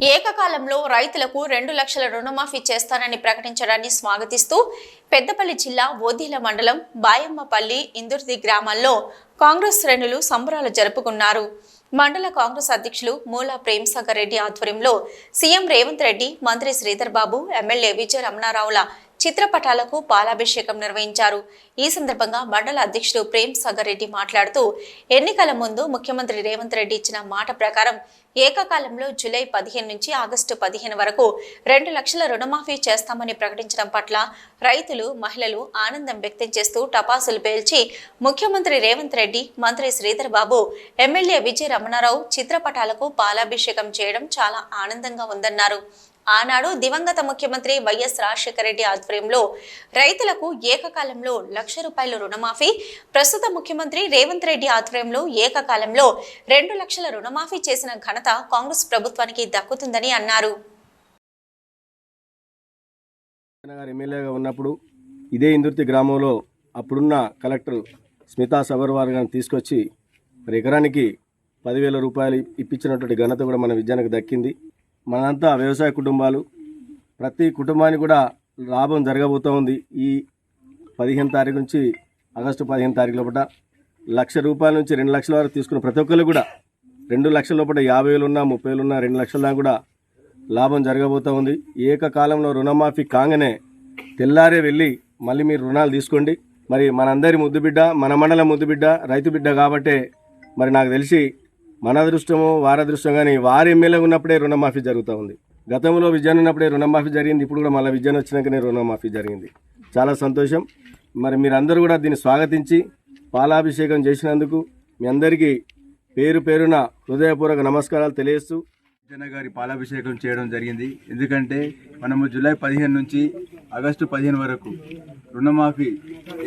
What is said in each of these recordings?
ఏకకాలంలో రైతులకు 2 లక్షల రుణమాఫీ చేస్తానని ప్రకటించడాన్ని స్వాగతిస్తూ పెద్దపల్లి జిల్లా ఓదీల మండలం బాయమ్మపల్లి ఇందుర్తి గ్రామాల్లో కాంగ్రెస్ శ్రేణులు సంబరాలు జరుపుకున్నారు. మండల కాంగ్రెస్ అధ్యక్షులు మూలా ప్రేమసాగర్ రెడ్డి ఆధ్వర్యంలో సీఎం రేవంత్ రెడ్డి, మంత్రి శ్రీధర్ బాబు, ఎమ్మెల్యే విజయ రమణారావుల చిత్రపటాలకు పాలాభిషేకం నిర్వహించారు. ఈ సందర్భంగా మండల అధ్యక్షుడు ప్రేమసాగర్ రెడ్డి మాట్లాడుతూ ఎన్నికల ముందు ముఖ్యమంత్రి రేవంత్ రెడ్డి ఇచ్చిన మాట ప్రకారం ఏకకాలంలో జూలై 15 నుంచి ఆగస్టు 15 వరకు 2 లక్షల రుణమాఫీ చేస్తామని ప్రకటించడం పట్ల రైతులు, మహిళలు ఆనందం వ్యక్తం చేస్తూ టపాసులు పేల్చి ముఖ్యమంత్రి రేవంత్ రెడ్డి, మంత్రి శ్రీధర్ బాబు, ఎమ్మెల్యే విజయ రమణారావు చిత్రపటాలకు పాలాభిషేకం చేయడం చాలా ఆనందంగా ఉందన్నారు. ఆనాడు దివంగత ముఖ్యమంత్రి వైఎస్ రాజశేఖర రెడ్డి ఆధ్వర్యంలో రైతులకు ఏకకాలంలో ₹1,00,000 రుణమాఫీ, ప్రస్తుత ముఖ్యమంత్రి రేవంత్ రెడ్డి ఆధ్వర్యంలో ఏకకాలంలో 2 లక్షల రుణమాఫీ చేసిన ఘనత కాంగ్రెస్ ప్రభుత్వానికి దక్కుతుందని అన్నారు. ఎమ్మెల్యేగా ఉన్నప్పుడు ఇదే ఇందుర్తి గ్రామంలో అప్పుడున్న కలెక్టర్ స్మితా సబర్వాల్ గారిని తీసుకొచ్చి ఎకరానికి ₹10,000 ఇప్పించినటువంటి ఘనత కూడా మన విజయానికి దక్కింది. మనంతా వ్యవసాయ కుటుంబాలు, ప్రతి కుటుంబానికి కూడా లాభం జరగబోతూ ఉంది. ఈ 15 తారీఖు నుంచి ఆగస్టు 15 తారీఖు లోపల ₹1,00,000 నుంచి 2 లక్షల వరకు తీసుకున్న ప్రతి ఒక్కరు కూడా 2 లక్షల లోపల 50,000 ఉన్నా, 30,000 ఉన్నా 2 లక్షల దాకా కూడా లాభం జరగబోతూ ఉంది. ఏకకాలంలో రుణమాఫీ కాగానే తెల్లారే వెళ్ళి మళ్ళీ మీరు రుణాలు తీసుకోండి. మరి మనందరి ముద్దుబిడ్డ, మన మండల ముద్దుబిడ్డ, రైతు బిడ్డ కాబట్టే మరి నాకు తెలిసి మన అదృష్టమో వారి అదృష్టం కానీ వారి ఎమ్మెల్యే ఉన్నప్పుడే రుణమాఫీ జరుగుతూ ఉంది. గతంలో విజయన్ ఉన్నప్పుడే రుణమాఫీ జరిగింది, ఇప్పుడు కూడా మళ్ళీ విజయన్ వచ్చినాకనే రుణమాఫీ జరిగింది. చాలా సంతోషం. మరి మీరందరూ కూడా దీన్ని స్వాగతించి పాలాభిషేకం చేసినందుకు మీ అందరికీ పేరు పేరున హృదయపూర్వక నమస్కారాలు తెలియజేస్తూ విజయన్ గారి పాలాభిషేకం చేయడం జరిగింది. ఎందుకంటే మనము జూలై 15 నుంచి ఆగస్టు 15 వరకు రుణమాఫీ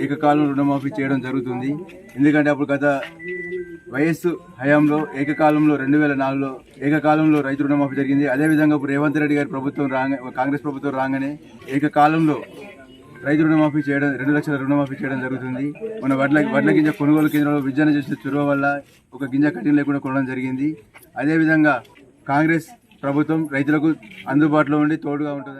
ఏకకాలం రుణమాఫీ చేయడం జరుగుతుంది. ఎందుకంటే అప్పుడు గత వైఎస్ హయాంలో ఏకకాలంలో 2004లో ఏకకాలంలో రైతు రుణమాఫీ జరిగింది. అదేవిధంగా ఇప్పుడు రేవంత్ రెడ్డి గారి ప్రభుత్వం కాంగ్రెస్ ప్రభుత్వం రాగానే ఏకకాలంలో రైతు రుణమాఫీ చేయడం 2 లక్షల రుణమాఫీ చేయడం జరుగుతుంది. మన వడ్ల గింజ కొనుగోలు కేంద్రంలో విజయన చేసిన చొరవ వల్ల ఒక గింజ కటింగ్ లేకుండా కొనడం జరిగింది. అదేవిధంగా కాంగ్రెస్ ప్రభుత్వం రైతులకు అందుబాటులో ఉండి తోడుగా ఉంటుంది.